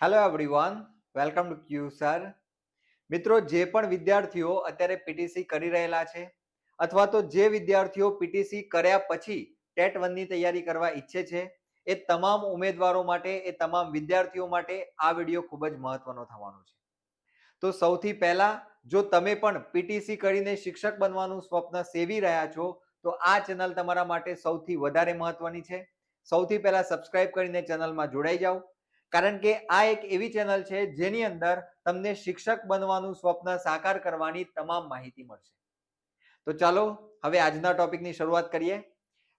Hello everyone, welcome to Q sir. મિત્રો, જે પણ વિદ્યાર્થીઓ અત્યારે પીટીસી કરી રહેલા છે અથવા તો જે વિદ્યાર્થીઓ પીટીસી કર્યા પછી ટેટ 1 ની તૈયારી કરવા ઈચ્છે છે, એ તમામ ઉમેદવારો માટે, એ તમામ વિદ્યાર્થીઓ માટે આ વિડીયો ખૂબ જ મહત્વનો થવાનો છે. તો સૌથી પહેલા, જો તમે પણ પીટીસી કરીને શિક્ષક બનવાનું સ્વપ્ન સેવી રહ્યા છો, તો આ ચેનલ તમારા માટે સૌથી વધારે મહત્વની છે. સૌથી પહેલા સબસ્ક્રાઇબ કરીને ચેનલમાં જોડાઈ જાઓ, કારણ કે આ એક એવી ચેનલ છે જેની અંદર તમને શિક્ષક બનવાનું સ્વપ્ન સાકાર કરવાની તમામ માહિતી મળશે. તો ચાલો હવે આજના ટોપિકની શરૂઆત કરીએ.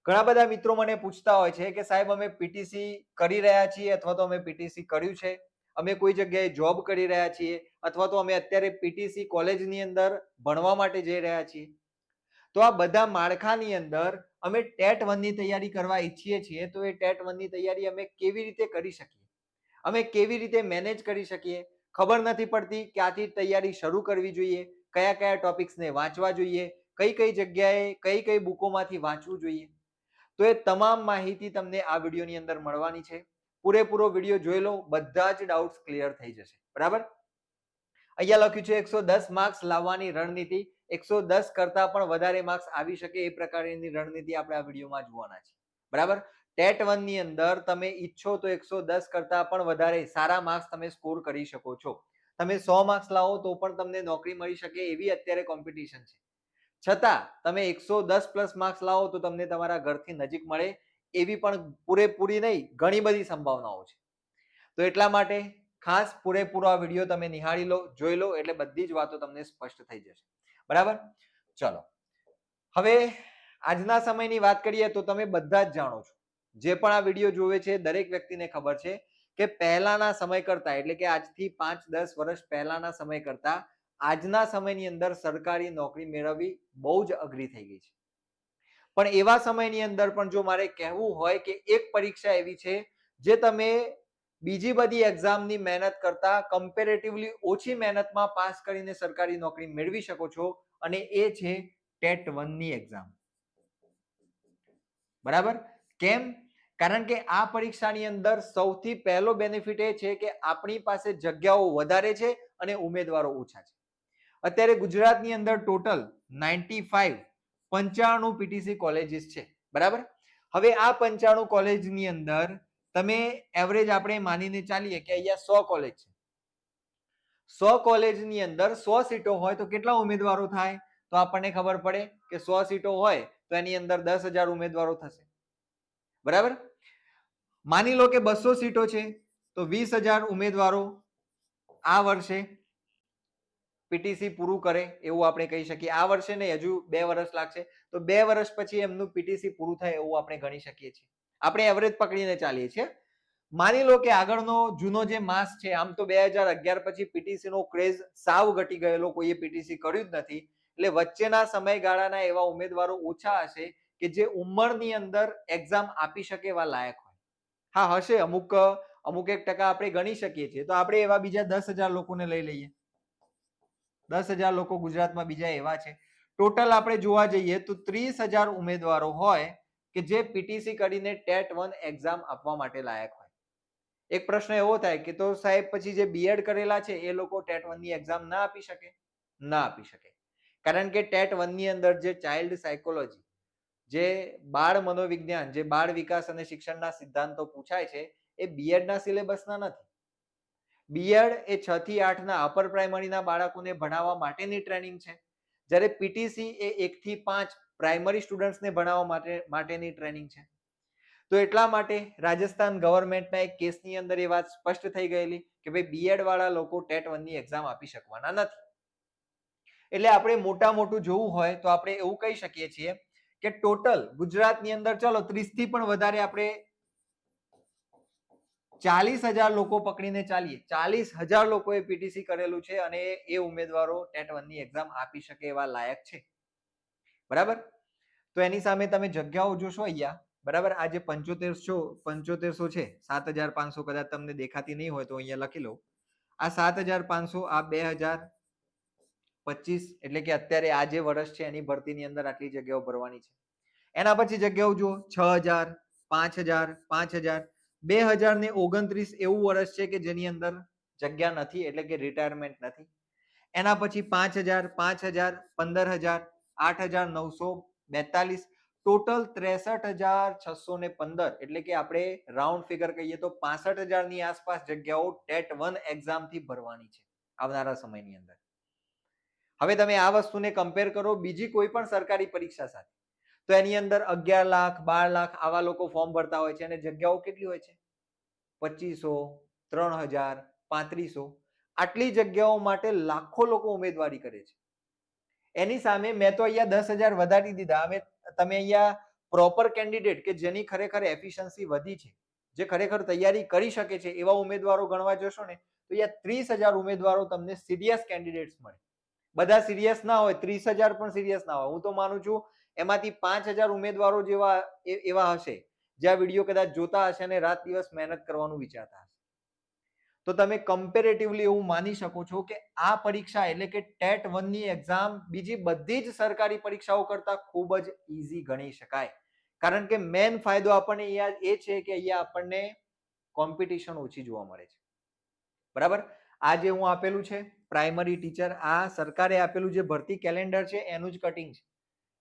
ઘણા બધા મિત્રો મને પૂછતા હોય છે કે સાહેબ, અમે પીટીસી કરી રહ્યા છીએ અથવા તો અમે પીટીસી કર્યું છે, અમે કોઈ જગ્યાએ જોબ કરી રહ્યા છીએ અથવા તો અમે અત્યારે પીટીસી કોલેજની અંદર ભણવા માટે જઈ રહ્યા છીએ. તો આ બધા માળખાની અંદર અમે ટેટ 1 ની તૈયારી કરવા ઈચ્છીએ છીએ, તો એ ટેટ 1 ની તૈયારી અમે કેવી રીતે કરી શકીએ, અમે કેવી રીતે મેનેજ કરી શકીએ, ખબર નથી પડતી ક્યાંથી તૈયારી શરૂ કરવી જોઈએ, કયા કયા ટોપિક્સને વાંચવા જોઈએ, કઈ કઈ જગ્યાએ કઈ કઈ બુકોમાંથી વાંચવું જોઈએ. તો એ તમામ માહિતી તમને આ વિડીયોની અંદર મળવાની છે. પૂરેપૂરો વિડીયો જોઈ લો, બધા જ ડાઉટ્સ ક્લિયર થઈ જશે. બરાબર? અહીંયા લખ્યું છે 110 માર્ક્સ લાવવાની રણનીતિ. 110 કરતા પણ વધારે માર્ક્સ આવી શકે એ પ્રકારની રણનીતિ આપણે આ વિડીયોમાં જોવાના છે. બરાબર? ટેટ 1 ની અંદર તમે ઈચ્છો તો 110 કરતા પણ વધારે સારા માર્ક્સ તમે સ્કોર કરી શકો છો. તમે 100 માર્ક્સ લાવો તો પણ તમને નોકરી મળી શકે એવી અત્યારે કોમ્પિટિશન છે. છતાં તમે 110 પ્લસ માર્ક્સ લાવો તો તમને તમારા ઘરથી નજીક મળે એવી પણ પૂરેપૂરી નહીં, ઘણી બધી સંભાવનાઓ છે. તો એટલા માટે ખાસ પૂરેપૂરો આ વિડીયો તમે નિહાળી લો, જોઈ લો, એટલે બધી જ વાતો તમને સ્પષ્ટ થઈ જશે. બરાબર? ચલો, હવે આજના સમયની વાત કરીએ તો તમે બધા જ જાણો છો, જે પણ આ વિડીયો જોવે છે દરેક વ્યક્તિને ખબર છે કે પહેલાના સમય કરતા, એટલે કે આજથી 5-10 વર્ષ પહેલાના સમય કરતા આજના સમયની અંદર સરકારી નોકરી મેળવવી બહુ જ અઘરી થઈ ગઈ છે. પણ એવા સમયની અંદર પણ જો મારે કહેવું હોય કે એક પરીક્ષા એવી છે જે તમે બીજી બધી એક્ઝામની મહેનત કરતા કમ્પેરેટિવલી ઓછી મહેનતમાં પાસ કરીને સરકારી નોકરી મેળવી શકો છો, અને એ છે ટેટ 1 ની એક્ઝામ. બરાબર? કેમ? કારણ કે આ પરીક્ષાની અંદર સૌથી પહેલો બેનિફિટ એ છે કે આપણી પાસે જગ્યાઓ વધારે છે અને ઉમેદવારો ઓછા છે. અત્યારે ગુજરાતની અંદર ટોટલ 95 પીટીસી કોલેજીસ છે. બરાબર? હવે આ 95 કોલેજની અંદર તમે એવરેજ આપણે માનીને ચાલીએ કે અહીંયા 100 કોલેજ છે. 100 કોલેજની અંદર 100 સીટો હોય તો કેટલા ઉમેદવારો થાય? તો આપણને ખબર પડે કે 100 સીટો હોય તો એની અંદર 10,000 ઉમેદવારો થશે. બરાબર? માની લો કે 200 સીટો છે તો 20,000 ઉમેદવારો આ વર્ષે પીટીસી પૂરું કરે એવું આપણે કહી શકીએ. આ વર્ષે નહીં, હજુ 2 વર્ષ લાગશે, તો 2 વર્ષ પછી એમનું પીટીસી પૂરું થાય એવું આપણે ગણી શકીએ છીએ. આપણે એવરેજ પકડીને ચાલીએ છીએ. માની લો કે આગળનો જૂનો જે માસ છે, આમ તો 2011 પછી પીટીસી નો ક્રેઝ સાવ ઘટી ગયેલો, કોઈએ પીટીસી કર્યું જ નથી, એટલે વચ્ચેના સમયગાળાના એવા ઉમેદવારો ઓછા હશે કે જે ઉંમરની અંદર એક્ઝામ આપી શકે એવા લાયક હોય. હા, હશે, અમુક 1% આપણે ગણી શકીએ છીએ. તો આપણે એવા બીજા 10,000 લોકોને લઈ લઈએ. 10,000 લોકો ગુજરાતમાં બીજા એવા છે. ટોટલ આપણે જોવા જઈએ તો 30,000 ઉમેદવારો હોય કે જે પીટીસી કરીને ટેટ 1 એક્ઝામ આપવા માટે લાયક હોય. એક પ્રશ્ન એવો થાય કે તો સાહેબ, પછી જે બીએડ કરેલા છે એ લોકો ટેટ 1 ની એક્ઝામ ના આપી શકે? ના આપી શકે. કારણ કે ટેટ 1 ની અંદર જે ચાઇલ્ડ સાયકોલોજી, જે બાળ મનોવિજ્ઞાન, જે બાળ વિકાસ અને શિક્ષણના સિદ્ધાંતો પૂછાય છે એ બીએડના સિલેબસના નથી. બીએડ એ 6 થી 8 ના અપર પ્રાઇમરીના બાળકોને ભણાવવા માટેની ટ્રેનિંગ છે, જ્યારે પીટીસી એ 1 થી 5 પ્રાઇમરી સ્ટુડન્ટ્સને ભણાવવા માટેની ટ્રેનિંગ છે. તો એટલા માટે રાજસ્થાન ગવર્મેન્ટના એક કેસની અંદર એ વાત સ્પષ્ટ થઈ ગયેલી કે ભાઈ, બીએડ વાળા લોકો ટેટ 1 ની એક્ઝામ આપી શકવાના નથી. એટલે આપણે મોટા મોટું જોવું હોય તો આપણે એવું કહી શકીએ છીએ કે ટોટલ ગુજરાતની અંદર ચલો 30 થી પણ વધારે આપણે 40,000 લોકો પકડીને ચાલીએ, 40,000 લોકોએ પીટીસી કરેલું છે અને એ ઉમેદવારો ટેટ 1 ની એક્ઝામ આપી શકે એવા લાયક છે. બરાબર? તો એની સામે તમે જગ્યાઓ જોશો અહીંયા. બરાબર? આ જે 7500 છે, 7,500 કદાચ તમને દેખાતી નહીં હોય તો અહીંયા લખી લો. આ 7,500, આ 2025, એટલે કે અત્યારે આ જે વર્ષ છે એની ભરતીની અંદર આટલી જગ્યાઓ ભરવાની છે. એના પછી જગ્યાઓ જુઓ, 6,000, 5,000, 5,000. 2029 એવું વર્ષ છે કે જેની અંદર જગ્યા નથી, એટલે કે રિટાયરમેન્ટ નથી. એના પછી 5000, 5000, 15000, 8942, ટોટલ 63615, એટલે કે આપણે રાઉન્ડ ફિગર કહીએ તો 65000 ની આસપાસ જગ્યાઓ ટેટ 1 એક્ઝામ થી ભરવાની છે આવનારા સમયની અંદર. હવે તમે આ વસ્તુને કમ્પેર કરો બીજી કોઈ પણ સરકારી પરીક્ષા સાથે, તો એની અંદર 11 લાખ 12 લાખ આવા લોકો ફોર્મ ભરતા હોય છે અને જગ્યાઓ કેટલી હોય છે? 2500, 3000, 3500. આટલી જગ્યાઓ માટે લાખો લોકો ઉમેદવારી કરે છે. એની સામે મેં તો અહીંયા 10,000 વધારી દીધા. હવે તમે અહીંયા પ્રોપર કેન્ડિડેટ કે જેની ખરેખર એફિશિયન્સી વધી છે, જે ખરેખર તૈયારી કરી શકે છે એવા ઉમેદવારો ગણવા જશો ને તો અહીંયા 30,000 ઉમેદવારો તમને સિરિયસ કેન્ડિડેટ્સ મળે. બધા સિરિયસ ના હોય, 30,000 પણ સિરિયસ ના હોય. હું તો માનું છું એમાંથી 5,000 ઉમેદવારો જેવા એવા હશે જે આ વિડીયો કદાચ જોતા હશે અને રાત દિવસ મહેનત કરવાનું વિચારતા હશે. તો તમે કમ્પેરેટિવલી એવું માની શકો છો કે આ પરીક્ષા એટલે કે ટેટ 1 ની એક્ઝામ બીજી બધી જ સરકારી પરીક્ષાઓ કરતા ખૂબ જ ઈઝી ગણી શકાય. કારણ કે મેઇન ફાયદો આપણને અહીંયા એ છે કે અહીંયા આપણને કોમ્પિટિશન ઓછી જોવા મળે છે. બરાબર? આ જે હું આપેલું છે પ્રાઇમરી ટીચર, આ સરકારે આપેલું જે ભરતી કેલેન્ડર છે એનું જ કટિંગ છે.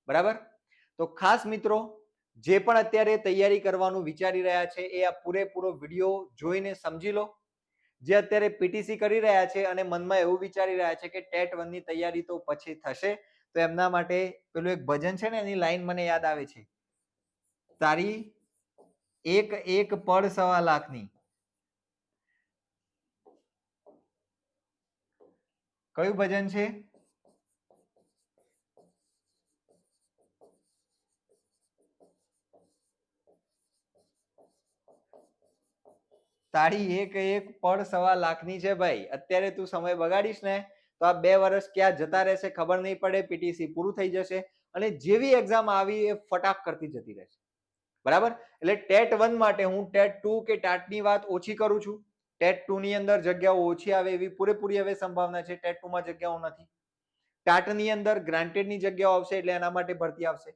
બરાબર? તો ખાસ મિત્રો જે પણ અત્યારે તૈયારી કરવાનું વિચારી રહ્યા છે એ આ પૂરેપૂરો વિડીયો જોઈને સમજી લો. જે અત્યારે પીટીસી કરી રહ્યા છે અને મનમાં એવું વિચારી રહ્યા છે કે ટેટ 1 ની તૈયારી તો પછી થશે, તો એમના માટે પેલું એક ભજન છે ને એની લાઈન મને યાદ આવે છે, તારી એક એક પડ 1.25 લાખની. કયું ભજન છે? તારી એક એક પડ 1.25 લાખની છે ભાઈ. અત્યારે તું સમય બગાડીશ ને તો આ 2 વર્ષ ક્યાં જતા રહેશે ખબર નહીં પડે. પીટીસી પૂરું થઈ જશે અને જેવી એક્ઝામ આવી એ ફટાક કરતી જતી રહેશે. બરાબર? એટલે ટેટ 1 માટે હું ટેટ 2 કે ટાટ ની વાત ઓછી કરું છું. ટેટ 2 ની અંદર જગ્યાઓ ઓછી આવે એવી પૂરેપૂરી હવે સંભાવના છે. ટેટ 2 માં જગ્યાઓ નથી. ટાટ ની અંદર ગ્રાન્ટેડ ની જગ્યાઓ આવશે એટલે એના માટે ભરતી આવશે.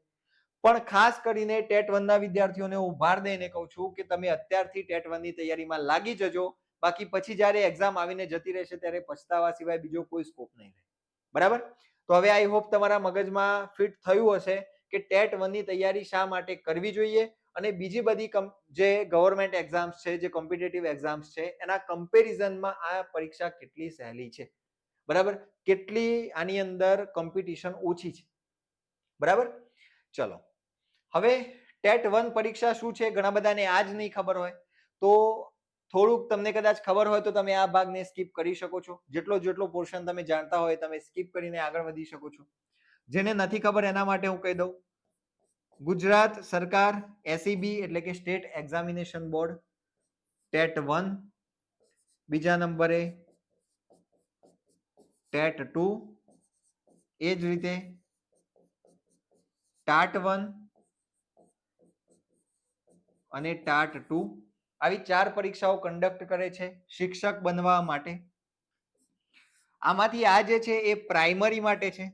પણ ખાસ કરીને ટેટ 1 ના વિદ્યાર્થીઓને હું ભાર દઈને કહું છું કે તમે અત્યારથી ટેટ 1 ની તૈયારીમાં લાગી જજો. બાકી પછી જ્યારે એક્ઝામ આવીને જતી રહેશે ત્યારે પછતાવા સિવાય બીજો કોઈ સ્કોપ નહીં રહે. બરાબર? તો હવે આઈ હોપ તમારા મગજમાં ફિટ થયું હશે કે ટેટ 1 ની તૈયારી શા માટે કરવી જોઈએ અને બીજી બધી જે ગવર્મેન્ટ એક્ઝામ્સ છે, જે કોમ્પિટિટિવ એક્ઝામ્સ છે એના કમ્પેરિઝનમાં આ પરીક્ષા કેટલી સહેલી છે. બરાબર? કેટલી આની અંદર કોમ્પિટિશન ઓછી છે. બરાબર? ચલો હવે ટેટ 1 પરીક્ષા શું છે ઘણા બધાને આ જ નહીં ખબર હોય, તો થોડુંક તમને કદાચ ખબર હોય તો તમે આ ભાગને સ્કીપ કરી શકો છો. જેટલો પોર્શન તમે જાણતા હોય તમે સ્કીપ કરીને આગળ વધી શકો છો. જેને નથી ખબર એના માટે હું કહી દઉં, ગુજરાત સરકાર એસઈબી એટલે કે સ્ટેટ એક્ઝામિનેશન બોર્ડ ટેટ 1, બીજા નંબરે ટેટ 2, એ જ રીતે ટાટ 1 અને ટાટ 2, આવી 4 પરીક્ષાઓ કન્ડક્ટ કરે છે શિક્ષક બનવા માટે. આમાંથી આ જે છે એ પ્રાઇમરી માટે છે.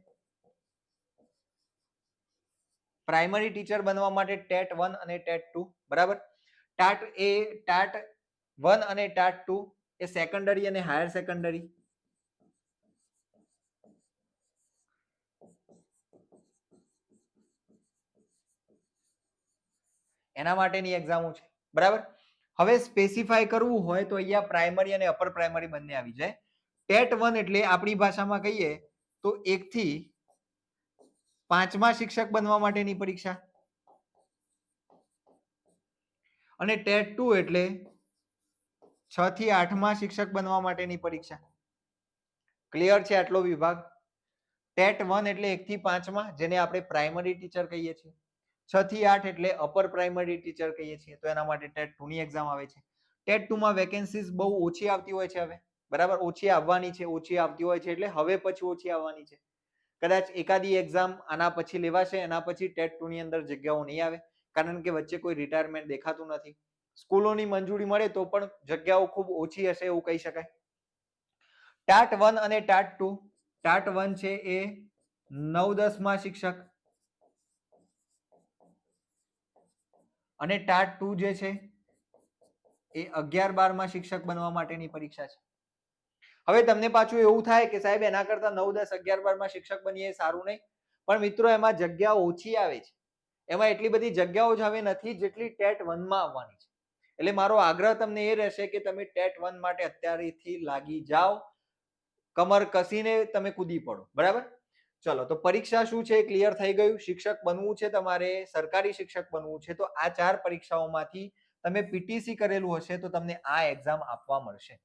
પ્રાઇમરી ટીચર બનવા માટે ટેટ 1 અને ટેટ 2. બરાબર? ટાટ 1 અને ટાટ 2 એ સેકન્ડરી અને હાયર સેકન્ડરી. એના માટેની એક્ઝામો છે. બરાબર? હવે સ્પેસિફાય કરવું હોય તો અહીંયા પ્રાઇમરી અને અપર પ્રાઇમરી બંને આવી જાય. ટેટ 1 એટલે આપણી ભાષામાં કહીએ તો 1 થી 5મા શિક્ષક બનવા માટેની પરીક્ષા અને ટેટ 2 એટલે 6 થી 8મા શિક્ષક બનવા માટેની પરીક્ષા. ક્લિયર છે આટલો વિભાગ? ટેટ 1 એટલે 1 થી 5મા, જેને આપણે પ્રાઇમરી ટીચર કહીએ છીએ. 6 થી 8 એટલે અપર પ્રાઇમરી ટીચર કહીએ છીએ, તો એના માટે ટેટ 2 ની એક્ઝામ આવે છે. ટેટ 2 માં વેકેન્સીઝ બહુ ઓછી આવતી હોય છે હવે. બરાબર? ઓછી આવવાની છે, ઓછી આવતી હોય છે એટલે હવે પછી ઓછી આવવાની છે. કદાચ એકાદી એક્ઝામ આના પછી લેવાશે, એના પછી ટેટ 2 ની અંદર જગ્યાઓ નહીં આવે કારણ કે વચ્ચે કોઈ રિટાયરમેન્ટ દેખાતું નથી. સ્કૂલોની મંજૂરી મળે તો પણ જગ્યાઓ ખૂબ ઓછી હશે એવું કહી શકાય. ટાટ 1 અને ટાટ 2. ટાટ 1 છે એ 9-10મા શિક્ષક અને ટાટ 2 જે છે એ 11-12 શિક્ષક બનવા માટેની પરીક્ષા છે. હવે તમને પાછું એવું થાય કે સાહેબ એના કરતા 9, 10, 11, 12 શિક્ષક બનીએ સારું નહીં, પણ મિત્રો એમાં જગ્યાઓ ઓછી આવે છે. એમાં એટલી બધી જગ્યાઓ જ હવે નથી જેટલી ટેટ 1 માં આવવાની છે. એટલે મારો આગ્રહ તમને એ રહેશે કે તમે ટેટ 1 માટે અત્યારેથી લાગી જાઓ, કમર કસીને તમે કૂદી પડો. બરાબર? ચલો, તો પરીક્ષા શું છે ક્લિયર થઈ ગયું. શિક્ષક બનવું છે તમારે, સરકારી શિક્ષક બનવું છે, તો આ 4 પરીક્ષાઓમાંથી તમે પીટીસી કરેલું હશે તો તમને આ એક્ઝામ આપવા મળશે.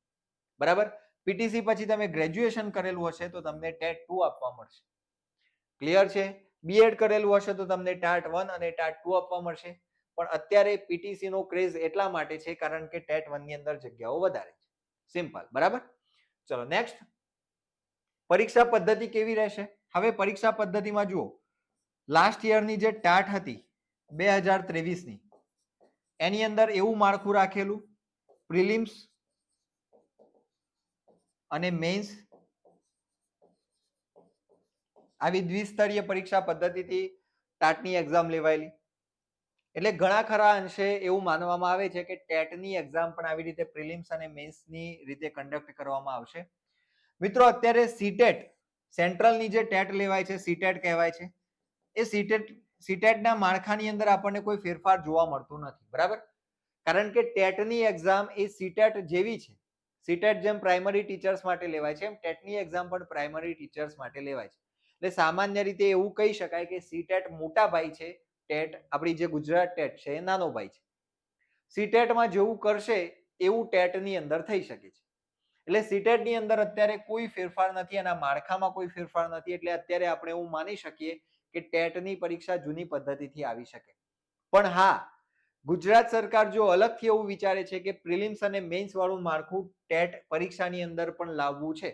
બરાબર? પીટીસી પછી તમે ગ્રેજ્યુએશન કરેલું હશે તો તમને ટેટ 2 આપવા મળશે. ક્લિયર છે? બીએડ કરેલું હશે તો તમને ટેટ 1 અને ટેટ 2 આપવા મળશે. પણ અત્યારે પીટીસી નો ક્રેઝ એટલા માટે છે કારણ કે ટેટ 1 ની અંદર જગ્યાઓ વધારે છે. સિમ્પલ. બરાબર? ચલો નેક્સ્ટ. પરીક્ષા પદ્ધતિ કેવી રહેશે? હવે પરીક્ષા પદ્ધતિમાં જુઓ, લાસ્ટ યરની જે ટાટ હતી 2023 ની, એની અંદર એવું માળખું રાખેલું, પ્રિલિમ્સ અને મેન્સ આવી દ્વિસ્તરીય પરીક્ષા પદ્ધતિથી ટાટની એક્ઝામ લેવાયેલી. એટલે ઘણા ખરા અંશે એવું માનવામાં આવે છે કે ટેટની એક્ઝામ પણ આવી રીતે પ્રિલિમ્સ અને મેન્સની રીતે કન્ડક્ટ કરવામાં આવશે. મિત્રો અત્યારે સીટેટ, સેન્ટ્રલની જે ટેટ લેવાય છે, સીટેટ કહેવાય છે, એ સીટેટના માળખાની અંદર આપણને કોઈ ફેરફાર જોવા મળતું નથી. બરાબર? કારણ કે ટેટની એક્ઝામ એ સીટેટ જેવી છે. સીટેટ જેમ પ્રાઇમરી ટીચર્સ માટે લેવાય છે એમ ટેટની એક્ઝામ પણ પ્રાઇમરી ટીચર્સ માટે લેવાય છે. એટલે સામાન્ય રીતે એવું કહી શકાય કે સીટેટ મોટા ભાઈ છે, ટેટ આપણી જે ગુજરાત ટેટ છે એ નાનો ભાઈ છે. સીટેટમાં જેવું કરશે એવું ટેટની અંદર થઈ શકે છે. એટલે સીટેટની અંદર અત્યારે કોઈ ફેરફાર નથી, એના માળખામાં કોઈ ફેરફાર નથી. એટલે અત્યારે આપણે એવું માની શકીએ કે ટેટની પરીક્ષા જૂની પદ્ધતિથી આવી શકે. પણ હા, ગુજરાત સરકાર જો અલગથી એવું વિચારે છે કે પ્રિલિમ્સ અને મેન્સ વાળું માળખું ટેટ પરીક્ષાની અંદર પણ લાવવું છે,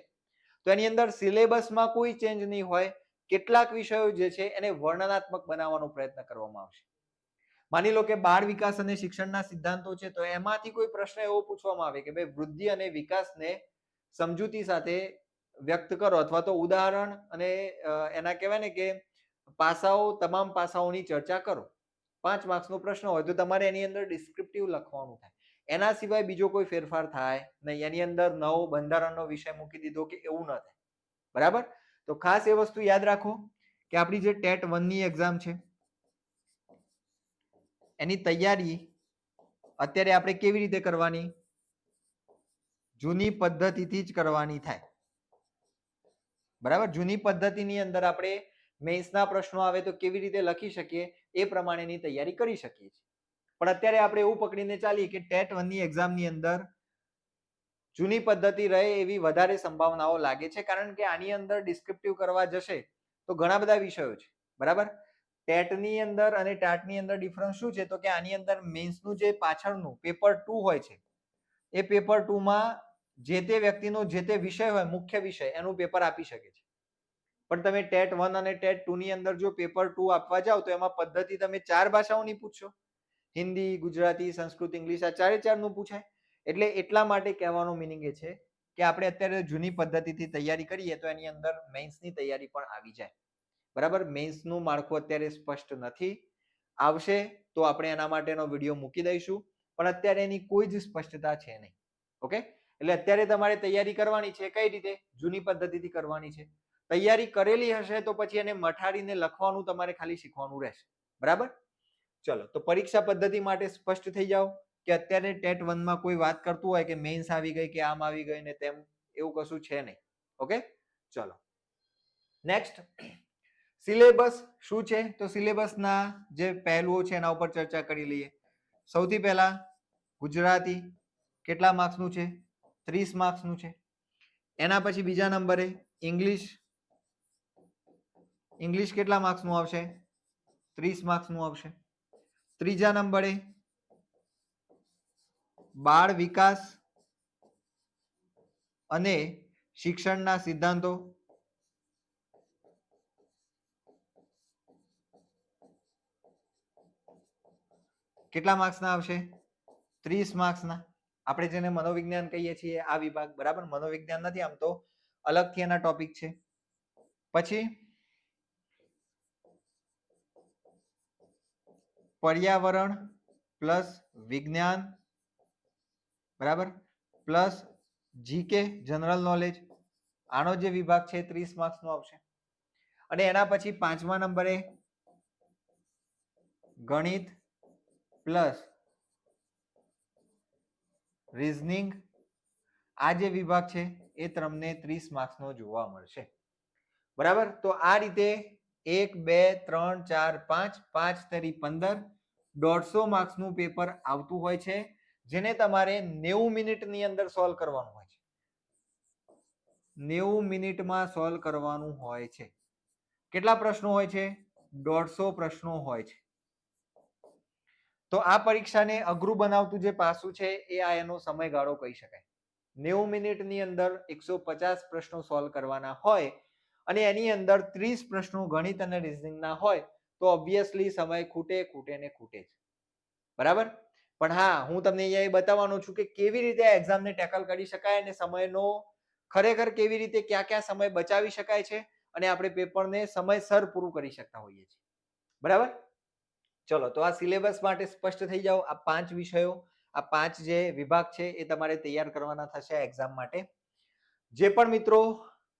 તો એની અંદર સિલેબસમાં કોઈ ચેન્જ નહીં હોય. કેટલાક વિષયો જે છે એને વર્ણનાત્મક બનાવવાનો પ્રયત્ન કરવામાં આવશે. માની લો કે બાળ વિકાસ અને શિક્ષણના સિદ્ધાંતો છે, તો એમાંથી કોઈ પ્રશ્ન એવો પૂછવામાં આવે કે ભાઈ વૃદ્ધિ અને વિકાસને સમજૂતી સાથે વ્યક્ત કરો, અથવા તો ઉદાહરણ અને એના કહેવાય ને કે પાસાઓ, તમામ પાસાઓની ચર્ચા કરો. 5 માર્ક્સનો પ્રશ્ન હોય તો તમારે એની અંદર ડિસ્ક્રિપ્ટિવ લખવાનું થાય. એના સિવાય બીજો કોઈ ફેરફાર થાય નહીં. એની અંદર નવો બંધારણનો વિષય મૂકી દીધો કે એવું ન થાય. બરાબર? તો ખાસ એ વસ્તુ યાદ રાખો કે આપણી જે ટેટ 1 ની એક્ઝામ છે એની તૈયારી અત્યારે આપણે કેવી રીતે કરવાની? જૂની પદ્ધતિથી જ કરવાની થાય. બરાબર? જૂની પદ્ધતિની અંદર આપણે મેન્સના પ્રશ્નો આવે તો કેવી રીતે લખી શકીએ એ પ્રમાણેની તૈયારી કરી શકીએ છીએ. પણ અત્યારે આપણે એવું પકડીને ચાલીએ કે ટેટ 1 ની એક્ઝામની અંદર જૂની પદ્ધતિ રહે એવી વધારે સંભાવનાઓ લાગે છે, કારણ કે આની અંદર ડિસ્ક્રિપ્ટિવ કરવા જશે તો ઘણા બધા વિષયો છે. બરાબર? ટેટની અંદર અને ટાટની અંદર ડિફરન્સ શું છે? તો કે આની અંદર મેન્સનું જે પાછળનું પેપર 2 હોય છે, એ પેપર 2 માં જે તે વ્યક્તિનો જે તે વિષય હોય, મુખ્ય વિષય, એનું પેપર આપી શકે છે. પણ તમે ટેટ 1 અને ટેટ 2 ની અંદર જો પેપર 2 આપવા જાઓ તો એમાં પદ્ધતિ તમે 4 ભાષાઓની પૂછશો. હિન્દી, ગુજરાતી, સંસ્કૃત, ઇંગ્લિશ, આ 4 નું પૂછાય. એટલે એટલા માટે કહેવાનો મિનિંગ એ છે કે આપણે અત્યારે જૂની પદ્ધતિથી તૈયારી કરીએ તો એની અંદર મેન્સની તૈયારી પણ આવી જાય. બરાબર? મેન્સનું માળખું અત્યારે સ્પષ્ટ નથી. આવશે તો આપણે એના માટેનો વિડીયો મૂકી દઈશું, પણ અત્યારે એની કોઈ જ સ્પષ્ટતા છે નહીં. ઓકે? એટલે અત્યારે તમારે તૈયારી કરવાની છે કઈ રીતે? જૂની પદ્ધતિથી કરવાની છે. તૈયારી કરેલી હશે તો પછી એને મઠાડીને લખવાનું તમારે ખાલી શીખવાનું રહેશે. બરાબર? ચલો, તો પરીક્ષા પદ્ધતિ માટે સ્પષ્ટ થઈ જાઓ કે અત્યારે ટેટ 1 માં કોઈ વાત કરતું હોય કે મેન્સ આવી ગઈ કે આમ આવી ગઈ ને તેમ, એવું કશું છે નહીં. ઓકે? ચલો નેક્સ્ટ. સિલેબસ શું છે? તો સિલેબસના જે પહેલુઓ છે એના ઉપર ચર્ચા કરી લઈએ. સૌથી પહેલા ગુજરાતી કેટલા માર્ક્સનું છે? 30 માર્ક્સનું છે. એના પછી બીજા નંબરે ઇંગ્લિશ કેટલા માર્ક્સનું આવશે? 30 માર્ક્સનું આવશે. ત્રીજા નંબરે બાળ વિકાસ અને શિક્ષણના સિદ્ધાંતો, કેટલા માર્ક્સના આવશે? 30 માર્ક્સના. આપણે જેને મનોવિજ્ઞાન કહીએ છીએ આ વિભાગ. બરાબર? મનોવિજ્ઞાન નથી, આમ તો અલગથી એના ટોપિક છે. પછી પર્યાવરણ પ્લસ વિજ્ઞાન બરાબર, પ્લસ જીકે જનરલ નોલેજ, આનો જે વિભાગ છે 30 માર્ક્સ નો આવશે. અને એના પછી 5મા નંબરે ગણિત પ્લસ રીઝનિંગ, આ જે વિભાગ છે એ તમને 30 માર્ક્સ નો જોવા મળશે. બરાબર, તો આ રીતે 1 2 3 4 5 5 તેરી 15 150 માર્ક્સ નું પેપર આવતું હોય છે, જેને તમારે 90 મિનિટની અંદર સોલ્વ કરવાનું હોય છે. 90 મિનિટમાં સોલ્વ કરવાનું હોય છે. કેટલા પ્રશ્નો હોય છે? 150 પ્રશ્નો હોય છે. તો આ પરીક્ષાને અઘરું બનાવતું જે પાસું છે એ આ એનો સમયગાળો કહી શકાય. 90 મિનિટની અંદર 150 પ્રશ્નો સોલ્વ કરવાના હોય અને એની અંદર 30 પ્રશ્નો ગણિત અને રીઝનિંગના હોય તો ઓબ્વિયસલી સમય ખૂટે ને ખૂટે જ. બરાબર, પણ હા, હું તમને અહીંયા એ બતાવવાનો છું કે કેવી રીતે આ એક્ઝામને ટેકલ કરી શકાય અને સમયનો ખરેખર કેવી રીતે ક્યાં સમય બચાવી શકાય છે અને આપણે પેપરને સમયસર પૂરું કરી શકતા હોઈએ છીએ. બરાબર, ચલો તો આ સિલેબસ માટે સ્પષ્ટ થઈ જાઓ. આ 5 વિષયો, આ 5 જે વિભાગ છે એ તમારે તૈયાર કરવાના થશે એક્ઝામ માટે. જે પણ મિત્રો